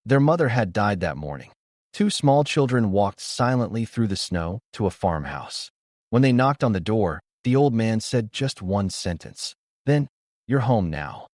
Their mother had died that morning. Two small children walked silently through the snow to a farmhouse. When they knocked on the door, the old man said just one sentence. Then, "You're home now."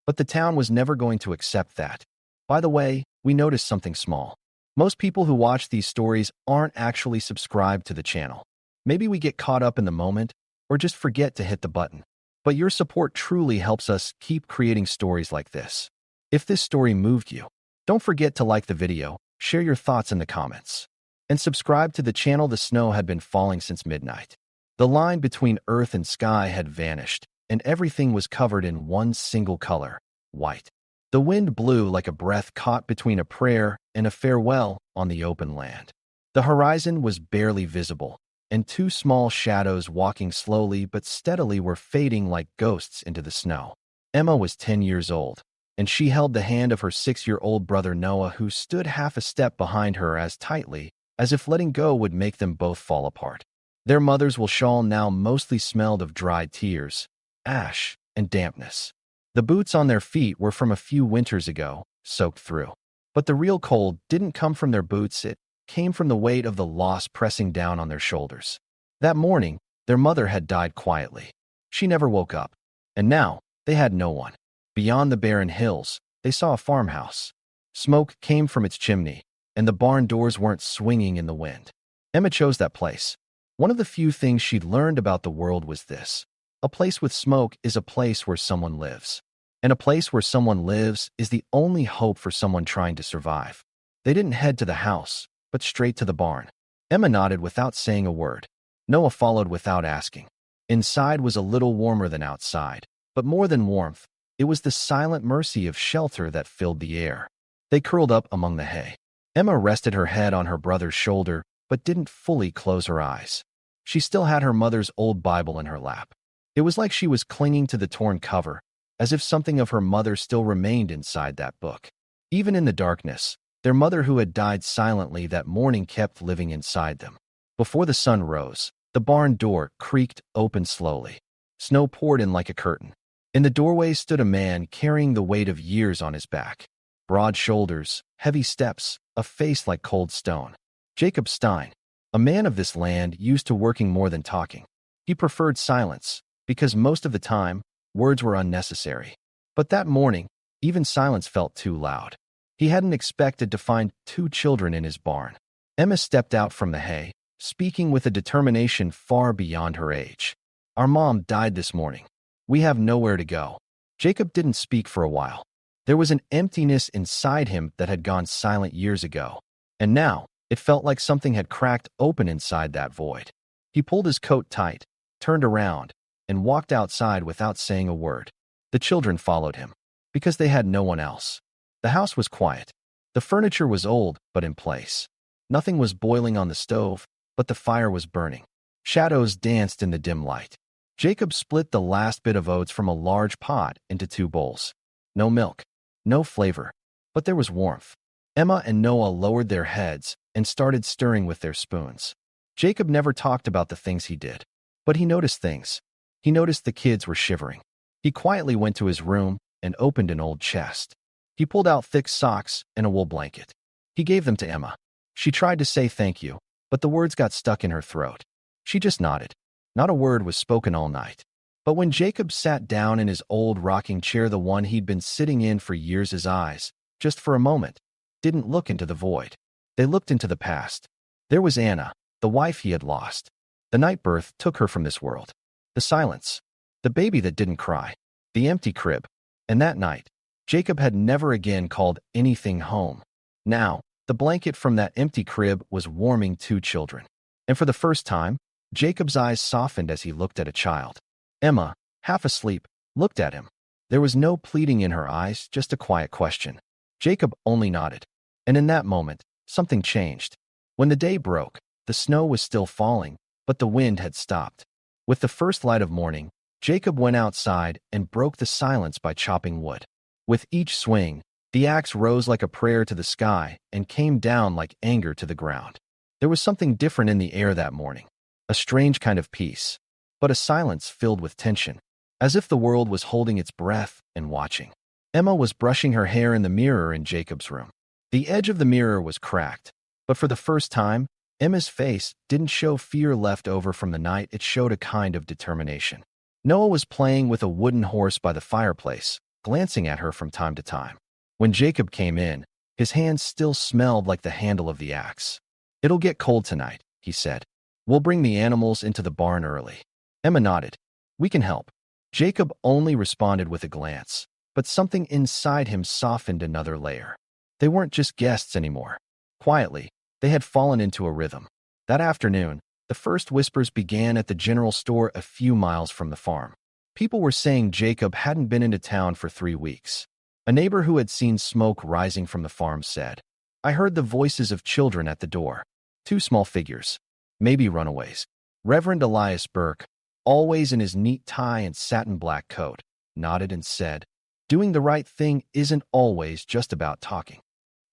But the town was never going to accept that. By the way, we noticed something small. Most people who watch these stories aren't actually subscribed to the channel. Maybe we get caught up in the moment, or just forget to hit the button. But your support truly helps us keep creating stories like this. If this story moved you, don't forget to like the video, share your thoughts in the comments, and subscribe to the channel. The snow had been falling since midnight. The line between earth and sky had vanished, and everything was covered in one single color, white. The wind blew like a breath caught between a prayer and a farewell on the open land. The horizon was barely visible, and two small shadows walking slowly but steadily were fading like ghosts into the snow. Emma was 10 years old, and she held the hand of her 6-year-old brother Noah, who stood half a step behind her as tightly as if letting go would make them both fall apart. Their mother's wool shawl now mostly smelled of dried tears, ash, and dampness. The boots on their feet were from a few winters ago, soaked through. But the real cold didn't come from their boots, it came from the weight of the loss pressing down on their shoulders. That morning, their mother had died quietly. She never woke up, and now they had no one. Beyond the barren hills, they saw a farmhouse. Smoke came from its chimney, and the barn doors weren't swinging in the wind. Emma chose that place. One of the few things she'd learned about the world was this: a place with smoke is a place where someone lives. And a place where someone lives is the only hope for someone trying to survive. They didn't head to the house, but straight to the barn. Emma nodded without saying a word. Noah followed without asking. Inside was a little warmer than outside, but more than warmth, it was the silent mercy of shelter that filled the air. They curled up among the hay. Emma rested her head on her brother's shoulder, but didn't fully close her eyes. She still had her mother's old Bible in her lap. It was like she was clinging to the torn cover, as if something of her mother still remained inside that book. Even in the darkness, their mother who had died silently that morning kept living inside them. Before the sun rose, the barn door creaked open slowly. Snow poured in like a curtain. In the doorway stood a man carrying the weight of years on his back. Broad shoulders, heavy steps, a face like cold stone. Jacob Stein, a man of this land used to working more than talking. He preferred silence, because most of the time, words were unnecessary. But that morning, even silence felt too loud. He hadn't expected to find two children in his barn. Emma stepped out from the hay, speaking with a determination far beyond her age. "Our mom died this morning. We have nowhere to go." Jacob didn't speak for a while. There was an emptiness inside him that had gone silent years ago, and now it felt like something had cracked open inside that void. He pulled his coat tight, turned around, and walked outside without saying a word. The children followed him, because they had no one else. The house was quiet. The furniture was old, but in place. Nothing was boiling on the stove, but the fire was burning. Shadows danced in the dim light. Jacob split the last bit of oats from a large pot into 2 bowls. No milk, no flavor, but there was warmth. Emma and Noah lowered their heads and started stirring with their spoons. Jacob never talked about the things he did, but he noticed things. He noticed the kids were shivering. He quietly went to his room and opened an old chest. He pulled out thick socks and a wool blanket. He gave them to Emma. She tried to say thank you, but the words got stuck in her throat. She just nodded. Not a word was spoken all night. But when Jacob sat down in his old rocking chair, the one he'd been sitting in for years, his eyes, just for a moment, didn't look into the void. They looked into the past. There was Anna, the wife he had lost. The night birth took her from this world. The silence. The baby that didn't cry. The empty crib. And that night, Jacob had never again called anything home. Now, the blanket from that empty crib was warming 2 children. And for the first time, Jacob's eyes softened as he looked at a child. Emma, half asleep, looked at him. There was no pleading in her eyes, just a quiet question. Jacob only nodded. And in that moment, something changed. When the day broke, the snow was still falling, but the wind had stopped. With the first light of morning, Jacob went outside and broke the silence by chopping wood. With each swing, the axe rose like a prayer to the sky and came down like anger to the ground. There was something different in the air that morning, a strange kind of peace, but a silence filled with tension, as if the world was holding its breath and watching. Emma was brushing her hair in the mirror in Jacob's room. The edge of the mirror was cracked, but for the first time, Emma's face didn't show fear left over from the night. It showed a kind of determination. Noah was playing with a wooden horse by the fireplace, glancing at her from time to time. When Jacob came in, his hands still smelled like the handle of the axe. "It'll get cold tonight," he said. "We'll bring the animals into the barn early." Emma nodded. "We can help." Jacob only responded with a glance, but something inside him softened another layer. They weren't just guests anymore. Quietly, they had fallen into a rhythm. That afternoon, the first whispers began at the general store a few miles from the farm. People were saying Jacob hadn't been into town for 3 weeks. A neighbor who had seen smoke rising from the farm said, "I heard the voices of children at the door. 2 small figures. Maybe runaways." Reverend Elias Burke, always in his neat tie and satin black coat, nodded and said, "Doing the right thing isn't always just about talking."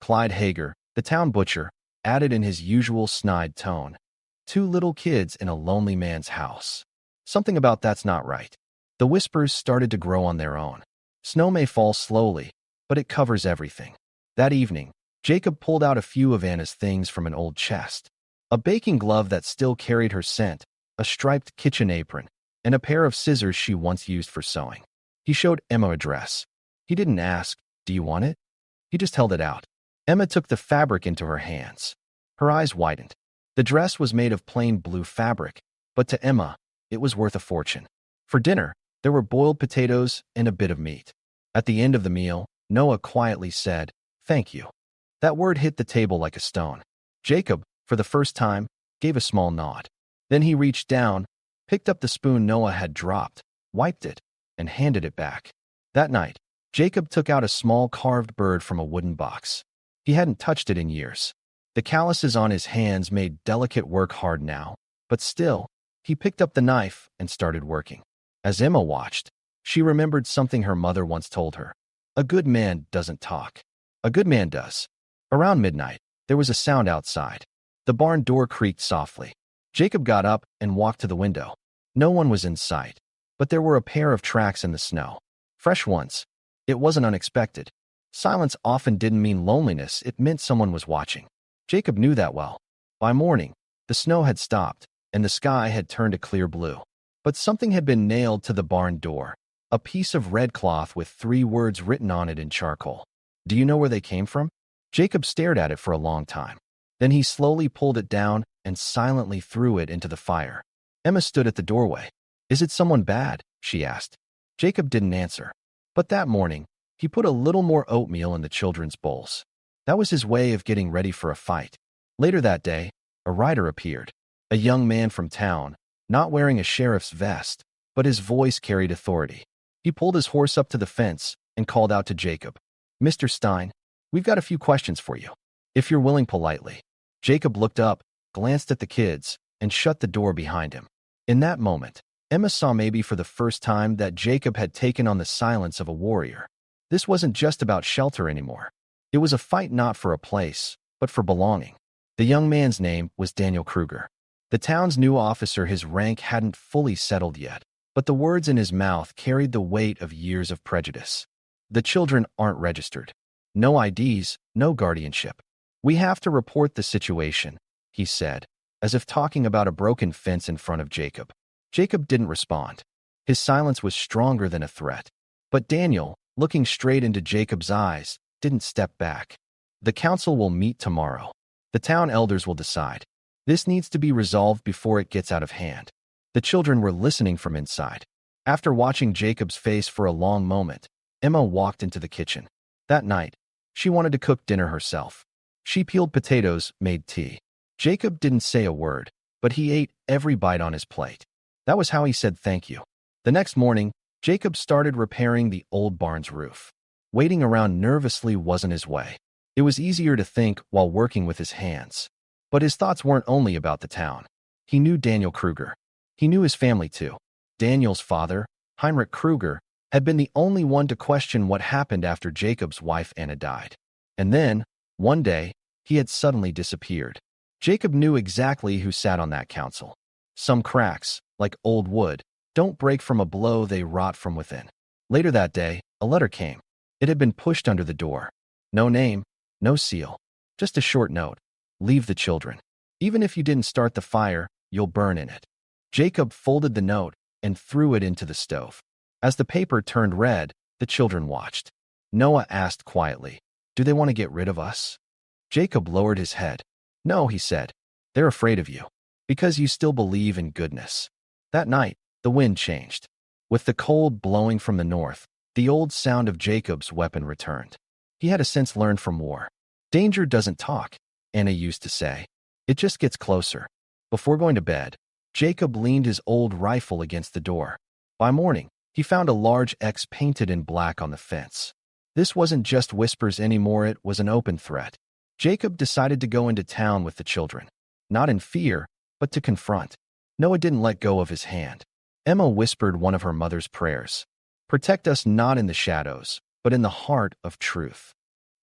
Clyde Hager, the town butcher, added in his usual snide tone, "2 little kids in a lonely man's house. Something about that's not right." The whispers started to grow on their own. Snow may fall slowly, but it covers everything. That evening, Jacob pulled out a few of Anna's things from an old chest. A baking glove that still carried her scent, a striped kitchen apron, and a pair of scissors she once used for sewing. He showed Emma a dress. He didn't ask, "Do you want it?" He just held it out. Emma took the fabric into her hands. Her eyes widened. The dress was made of plain blue fabric, but to Emma, it was worth a fortune. For dinner, there were boiled potatoes and a bit of meat. At the end of the meal, Noah quietly said, "Thank you." That word hit the table like a stone. Jacob, for the first time, gave a small nod. Then he reached down, picked up the spoon Noah had dropped, wiped it, and handed it back. That night, Jacob took out a small carved bird from a wooden box. He hadn't touched it in years. The calluses on his hands made delicate work hard now, but still, he picked up the knife and started working. As Emma watched, she remembered something her mother once told her. A good man doesn't talk. A good man does. Around midnight, there was a sound outside. The barn door creaked softly. Jacob got up and walked to the window. No one was in sight, but there were a pair of tracks in the snow. Fresh ones. It wasn't unexpected. Silence often didn't mean loneliness, it meant someone was watching. Jacob knew that well. By morning, the snow had stopped, and the sky had turned a clear blue. But something had been nailed to the barn door, a piece of red cloth with 3 words written on it in charcoal. Do you know where they came from? Jacob stared at it for a long time. Then he slowly pulled it down and silently threw it into the fire. Emma stood at the doorway. "Is it someone bad?" she asked. Jacob didn't answer. But that morning, he put a little more oatmeal in the children's bowls. That was his way of getting ready for a fight. Later that day, a rider appeared. A young man from town, not wearing a sheriff's vest, but his voice carried authority. He pulled his horse up to the fence and called out to Jacob, "Mr. Stein, we've got a few questions for you, if you're willing politely." Jacob looked up, glanced at the kids, and shut the door behind him. In that moment, Emma saw maybe for the first time that Jacob had taken on the silence of a warrior. This wasn't just about shelter anymore. It was a fight not for a place, but for belonging. The young man's name was Daniel Kruger. The town's new officer, his rank hadn't fully settled yet, but the words in his mouth carried the weight of years of prejudice. "The children aren't registered. No IDs, no guardianship. We have to report the situation," he said, as if talking about a broken fence in front of Jacob. Jacob didn't respond. His silence was stronger than a threat. But Daniel, looking straight into Jacob's eyes, didn't step back. "The council will meet tomorrow. The town elders will decide. This needs to be resolved before it gets out of hand." The children were listening from inside. After watching Jacob's face for a long moment, Emma walked into the kitchen. That night, she wanted to cook dinner herself. She peeled potatoes, made tea. Jacob didn't say a word, but he ate every bite on his plate. That was how he said thank you. The next morning, Jacob started repairing the old barn's roof. Waiting around nervously wasn't his way. It was easier to think while working with his hands. But his thoughts weren't only about the town. He knew Daniel Kruger. He knew his family too. Daniel's father, Heinrich Kruger, had been the only one to question what happened after Jacob's wife Anna died. And then, one day, he had suddenly disappeared. Jacob knew exactly who sat on that council. Some cracks, like old wood, don't break from a blow, they rot from within. Later that day, a letter came. It had been pushed under the door. No name, No seal. Just a short note. Leave the children. Even if you didn't start the fire, you'll burn in it. Jacob folded the note and threw it into the stove. As the paper turned red, the children watched. Noah asked quietly, "Do they want to get rid of us?" Jacob lowered his head. "No," he said. "They're afraid of you. Because you still believe in goodness." That night, the wind changed. With the cold blowing from the north, the old sound of Jacob's weapon returned. He had a sense learned from war. Danger doesn't talk, Anna used to say. It just gets closer. Before going to bed, Jacob leaned his old rifle against the door. By morning, he found a large X painted in black on the fence. This wasn't just whispers anymore, it was an open threat. Jacob decided to go into town with the children. Not in fear, but to confront. Noah didn't let go of his hand. Emma whispered one of her mother's prayers. "Protect us not in the shadows, but in the heart of truth."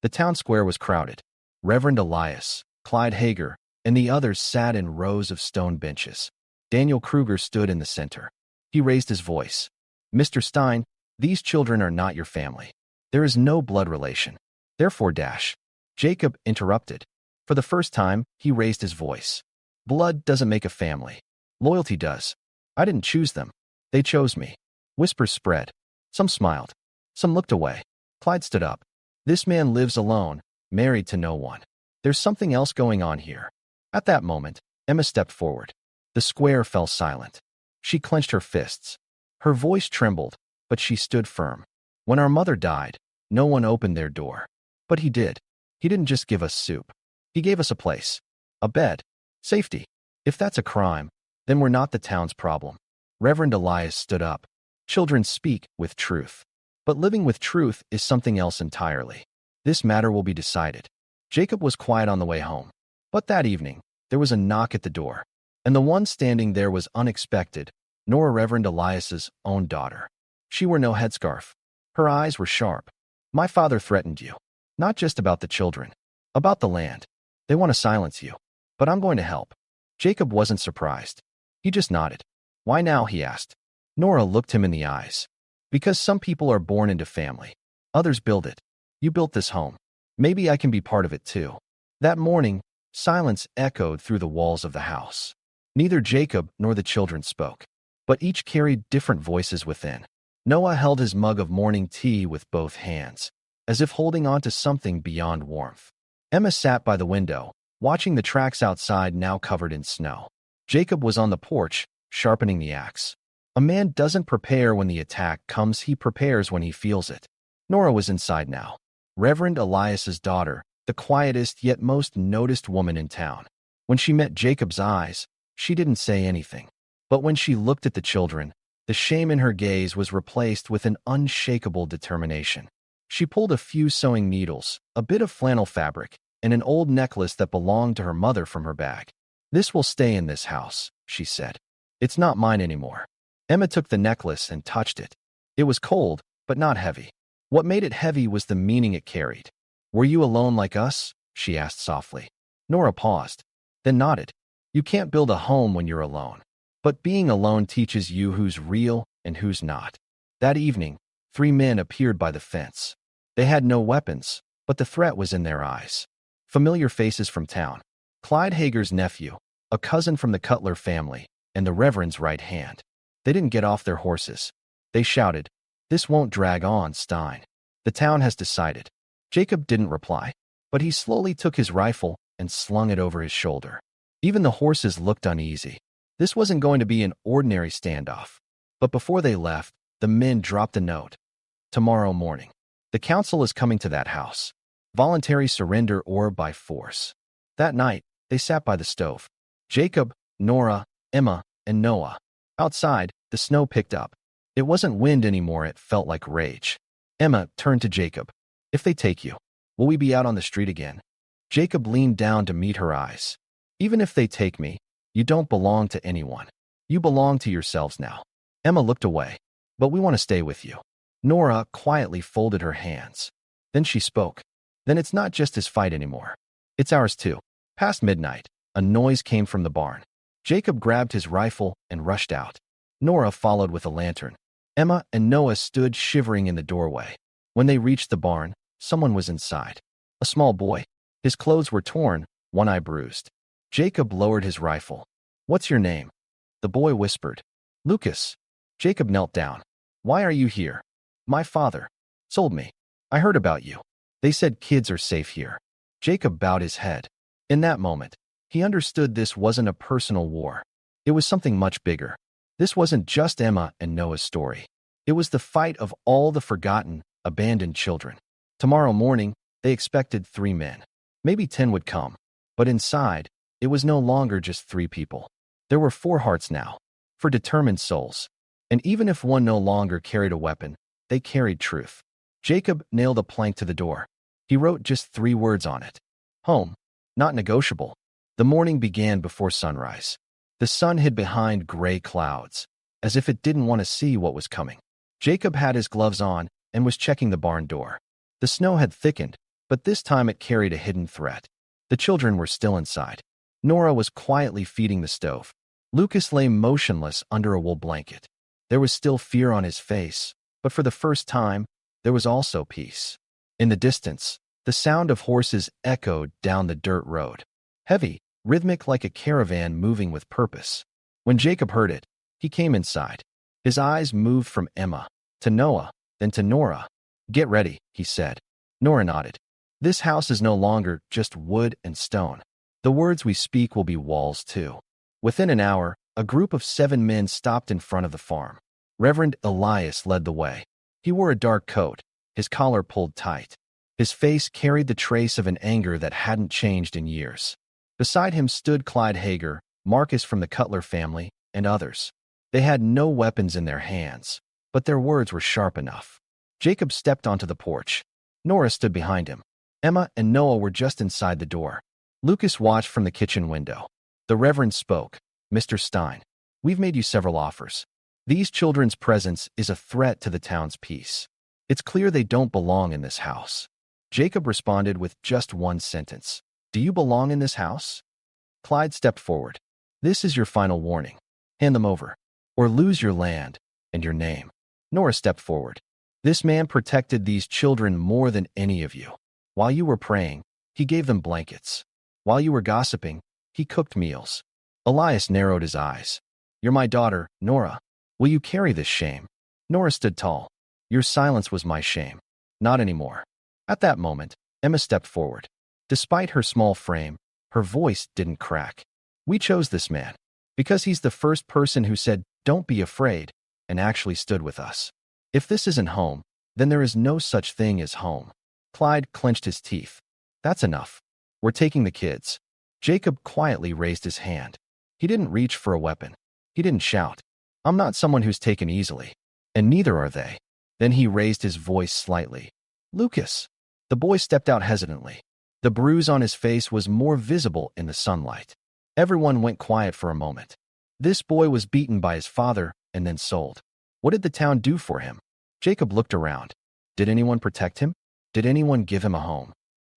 The town square was crowded. Reverend Elias, Clyde Hager, and the others sat in rows of stone benches. Daniel Kruger stood in the center. He raised his voice. "Mr. Stein, these children are not your family. There is no blood relation. Therefore, Jacob interrupted. For the first time, he raised his voice. "Blood doesn't make a family. Loyalty does. I didn't choose them. They chose me." Whispers spread. Some smiled. Some looked away. Clyde stood up. "This man lives alone, married to no one. There's something else going on here." At that moment, Emma stepped forward. The square fell silent. She clenched her fists. Her voice trembled, but she stood firm. "When our mother died, no one opened their door. But he did. He didn't just give us soup. He gave us a place, a bed, safety. If that's a crime, then we're not the town's problem." Reverend Elias stood up. "Children speak with truth. But living with truth is something else entirely. This matter will be decided." Jacob was quiet on the way home. But that evening, there was a knock at the door. And the one standing there was unexpected, nor Reverend Elias's own daughter. She wore no headscarf. Her eyes were sharp. "My father threatened you. Not just about the children. About the land. They want to silence you. But I'm going to help." Jacob wasn't surprised. He just nodded. "Why now?" he asked. Nora looked him in the eyes. "Because some people are born into family. Others build it. You built this home. Maybe I can be part of it too." That morning, silence echoed through the walls of the house. Neither Jacob nor the children spoke, but each carried different voices within. Noah held his mug of morning tea with both hands, as if holding on to something beyond warmth. Emma sat by the window, watching the tracks outside now covered in snow. Jacob was on the porch, sharpening the axe. A man doesn't prepare when the attack comes, he prepares when he feels it. Nora was inside now. Reverend Elias's daughter, the quietest yet most noticed woman in town. When she met Jacob's eyes, she didn't say anything. But when she looked at the children, the shame in her gaze was replaced with an unshakable determination. She pulled a few sewing needles, a bit of flannel fabric, and an old necklace that belonged to her mother from her bag. "This will stay in this house," she said. "It's not mine anymore." Emma took the necklace and touched it. It was cold, but not heavy. What made it heavy was the meaning it carried. "Were you alone like us?" she asked softly. Nora paused, then nodded. "You can't build a home when you're alone. But being alone teaches you who's real and who's not." That evening, 3 men appeared by the fence. They had no weapons, but the threat was in their eyes. Familiar faces from town. Clyde Hager's nephew, a cousin from the Cutler family, and the Reverend's right hand. They didn't get off their horses. They shouted, "This won't drag on, Stein. The town has decided." Jacob didn't reply, but he slowly took his rifle and slung it over his shoulder. Even the horses looked uneasy. This wasn't going to be an ordinary standoff. But before they left, the men dropped a note. "Tomorrow morning. The council is coming to that house. Voluntary surrender or by force." That night, they sat by the stove. Jacob, Nora, Emma, and Noah. Outside, the snow picked up. It wasn't wind anymore, it felt like rage. Emma turned to Jacob. "If they take you, will we be out on the street again?" Jacob leaned down to meet her eyes. "Even if they take me, you don't belong to anyone. You belong to yourselves now." Emma looked away. "But we want to stay with you." Nora quietly folded her hands. Then she spoke. "Then it's not just his fight anymore. It's ours too." Past midnight, a noise came from the barn. Jacob grabbed his rifle and rushed out. Nora followed with a lantern. Emma and Noah stood shivering in the doorway. When they reached the barn, someone was inside. A small boy. His clothes were torn, one eye bruised. Jacob lowered his rifle. "What's your name?" The boy whispered. "Lucas." Jacob knelt down. "Why are you here?" "My father sold me. I heard about you. They said kids are safe here." Jacob bowed his head. In that moment, he understood this wasn't a personal war. It was something much bigger. This wasn't just Emma and Noah's story. It was the fight of all the forgotten, abandoned children. Tomorrow morning, they expected 3 men. Maybe 10 would come. But inside, it was no longer just 3 people. There were 4 hearts now, 4 determined souls. And even if one no longer carried a weapon, they carried truth. Jacob nailed a plank to the door. He wrote just 3 words on it. Home. Not negotiable. The morning began before sunrise. The sun hid behind gray clouds, as if it didn't want to see what was coming. Jacob had his gloves on and was checking the barn door. The snow had thickened, but this time it carried a hidden threat. The children were still inside. Nora was quietly feeding the stove. Lucas lay motionless under a wool blanket. There was still fear on his face, but for the first time, there was also peace. In the distance, the sound of horses echoed down the dirt road. Heavy, rhythmic like a caravan moving with purpose. When Jacob heard it, he came inside. His eyes moved from Emma to Noah, then to Nora. "Get ready," he said. Nora nodded. "This house is no longer just wood and stone. The words we speak will be walls too." Within an hour, a group of 7 men stopped in front of the farm. Reverend Elias led the way. He wore a dark coat, his collar pulled tight. His face carried the trace of an anger that hadn't changed in years. Beside him stood Clyde Hager, Marcus from the Cutler family, and others. They had no weapons in their hands, but their words were sharp enough. Jacob stepped onto the porch. Nora stood behind him. Emma and Noah were just inside the door. Lucas watched from the kitchen window. The Reverend spoke. "Mr. Stein, we've made you several offers. These children's presence is a threat to the town's peace. It's clear they don't belong in this house." Jacob responded with just one sentence. "Do you belong in this house?" Clyde stepped forward. "This is your final warning. Hand them over, or lose your land and your name." Nora stepped forward. "This man protected these children more than any of you. While you were praying, he gave them blankets. While you were gossiping, he cooked meals." Elias narrowed his eyes. "You're my daughter, Nora. Will you carry this shame?" Nora stood tall. "Your silence was my shame. Not anymore." At that moment, Emma stepped forward. Despite her small frame, her voice didn't crack. "We chose this man because he's the first person who said, 'Don't be afraid,' and actually stood with us. If this isn't home, then there is no such thing as home." Clyde clenched his teeth. "That's enough. We're taking the kids." Jacob quietly raised his hand. He didn't reach for a weapon. He didn't shout. "I'm not someone who's taken easily, and neither are they." Then he raised his voice slightly. "Lucas." The boy stepped out hesitantly. The bruise on his face was more visible in the sunlight. Everyone went quiet for a moment. This boy was beaten by his father and then sold. What did the town do for him? Jacob looked around. Did anyone protect him? Did anyone give him a home?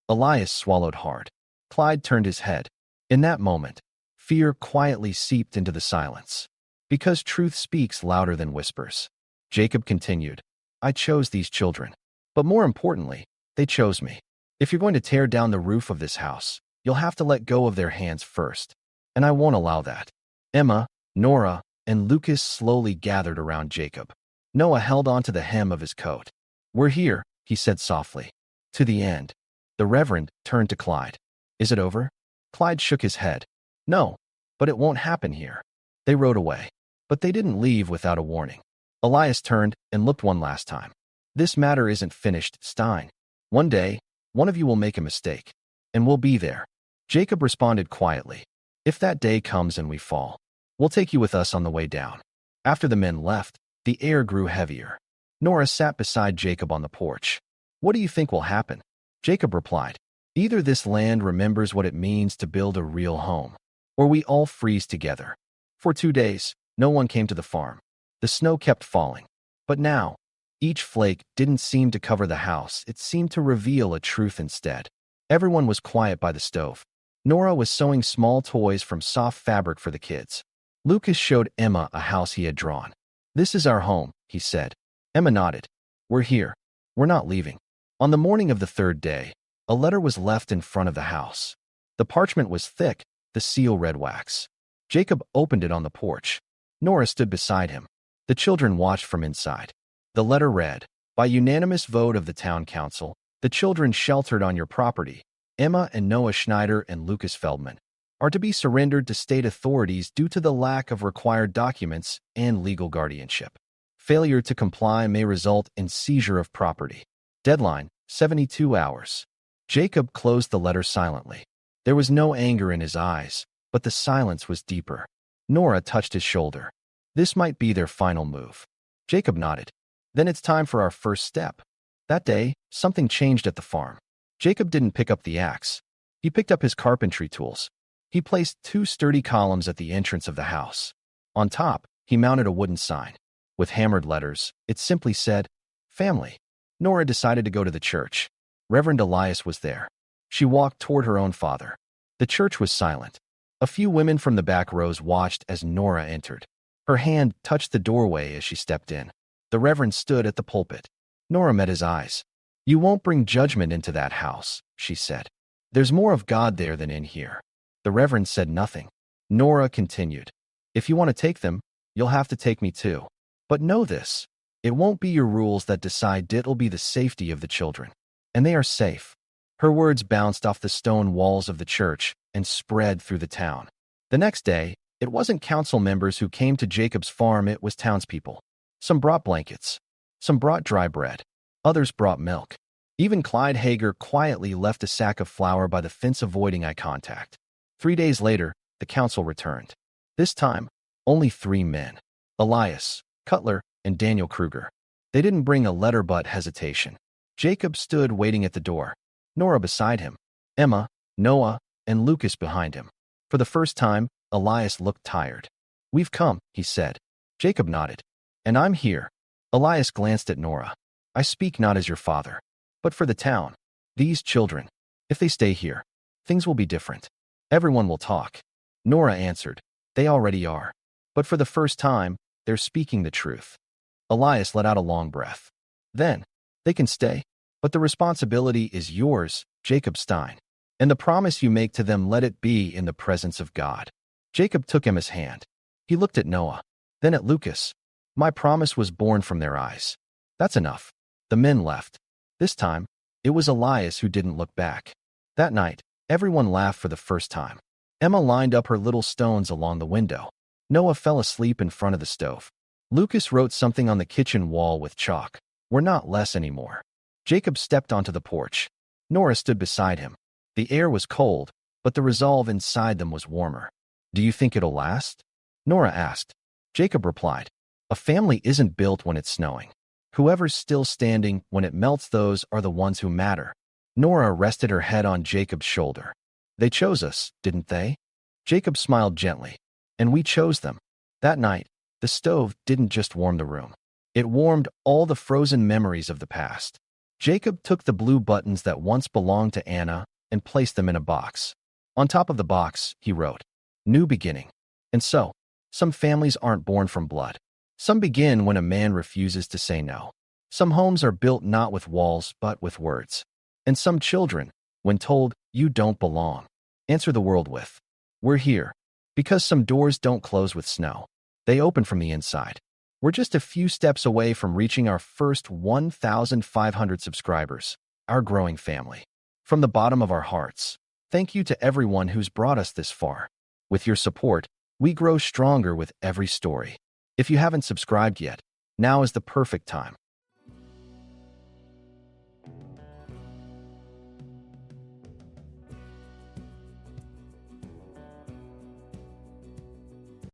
Elias swallowed hard. Clyde turned his head. In that moment, fear quietly seeped into the silence. Because truth speaks louder than whispers. Jacob continued, "I chose these children. But more importantly, they chose me. If you're going to tear down the roof of this house, you'll have to let go of their hands first. And I won't allow that." Emma, Nora, and Lucas slowly gathered around Jacob. Noah held onto the hem of his coat. "We're here," he said softly. "To the end." The Reverend turned to Clyde. "Is it over?" Clyde shook his head. "No, but it won't happen here." They rode away. But they didn't leave without a warning. Elias turned and looked one last time. "This matter isn't finished, Stein. One day, one of you will make a mistake, and we'll be there." Jacob responded quietly. "If that day comes and we fall, we'll take you with us on the way down." After the men left, the air grew heavier. Nora sat beside Jacob on the porch. "What do you think will happen?" Jacob replied, "Either this land remembers what it means to build a real home, or we all freeze together." For 2 days, no one came to the farm. The snow kept falling. But now, each flake didn't seem to cover the house, it seemed to reveal a truth instead. Everyone was quiet by the stove. Nora was sewing small toys from soft fabric for the kids. Lucas showed Emma a house he had drawn. "This is our home," he said. Emma nodded. "We're here. We're not leaving." On the morning of the 3rd day, A letter was left in front of the house. The parchment was thick, the seal red wax. Jacob opened it on the porch. Nora stood beside him. The children watched from inside. The letter read, "By unanimous vote of the town council, the children sheltered on your property, Emma and Noah Schneider and Lucas Feldman, are to be surrendered to state authorities due to the lack of required documents and legal guardianship. Failure to comply may result in seizure of property. Deadline, 72 hours." Jacob closed the letter silently. There was no anger in his eyes, but the silence was deeper. Nora touched his shoulder. This might be their final move. Jacob nodded. Then it's time for our first step. That day, something changed at the farm. Jacob didn't pick up the axe. He picked up his carpentry tools. He placed 2 sturdy columns at the entrance of the house. On top, he mounted a wooden sign. With hammered letters, it simply said, "Family." Nora decided to go to the church. Reverend Elias was there. She walked toward her own father. The church was silent. A few women from the back rows watched as Nora entered. Her hand touched the doorway as she stepped in. The Reverend stood at the pulpit. Nora met his eyes. "You won't bring judgment into that house," she said. "There's more of God there than in here." The Reverend said nothing. Nora continued, "If you want to take them, you'll have to take me too. But know this, it won't be your rules that decide, it'll be the safety of the children. And they are safe." Her words bounced off the stone walls of the church and spread through the town. The next day, it wasn't council members who came to Jacob's farm, it was townspeople. Some brought blankets. Some brought dry bread. Others brought milk. Even Clyde Hager quietly left a sack of flour by the fence, avoiding eye contact. 3 days later, the council returned. This time, only 3 men. Elias, Cutler, and Daniel Kruger. They didn't bring a letter but hesitation. Jacob stood waiting at the door. Nora beside him. Emma, Noah, and Lucas behind him. For the first time, Elias looked tired. "We've come," he said. Jacob nodded. "And I'm here." Elias glanced at Nora. "I speak not as your father, but for the town. These children, if they stay here, things will be different. Everyone will talk." Nora answered, "They already are. But for the first time, they're speaking the truth." Elias let out a long breath. "Then, they can stay, but the responsibility is yours, Jacob Stein. And the promise you make to them, let it be in the presence of God." Jacob took Emma's hand. He looked at Noah, then at Lucas. "My promise was born from their eyes." "That's enough." The men left. This time, it was Elias who didn't look back. That night, everyone laughed for the first time. Emma lined up her little stones along the window. Noah fell asleep in front of the stove. Lucas wrote something on the kitchen wall with chalk. "We're not less anymore." Jacob stepped onto the porch. Nora stood beside him. The air was cold, but the resolve inside them was warmer. "Do you think it'll last?" Nora asked. Jacob replied, "A family isn't built when it's snowing. Whoever's still standing when it melts, those are the ones who matter." Nora rested her head on Jacob's shoulder. "They chose us, didn't they?" Jacob smiled gently. "And we chose them." That night, the stove didn't just warm the room. It warmed all the frozen memories of the past. Jacob took the blue buttons that once belonged to Anna and placed them in a box. On top of the box, he wrote, "New beginning." And so, some families aren't born from blood. Some begin when a man refuses to say no. Some homes are built not with walls but with words. And some children, when told, "You don't belong," answer the world with, "We're here." Because some doors don't close with snow. They open from the inside. We're just a few steps away from reaching our first 1,500 subscribers, our growing family. From the bottom of our hearts, thank you to everyone who's brought us this far. With your support, we grow stronger with every story. If you haven't subscribed yet, now is the perfect time.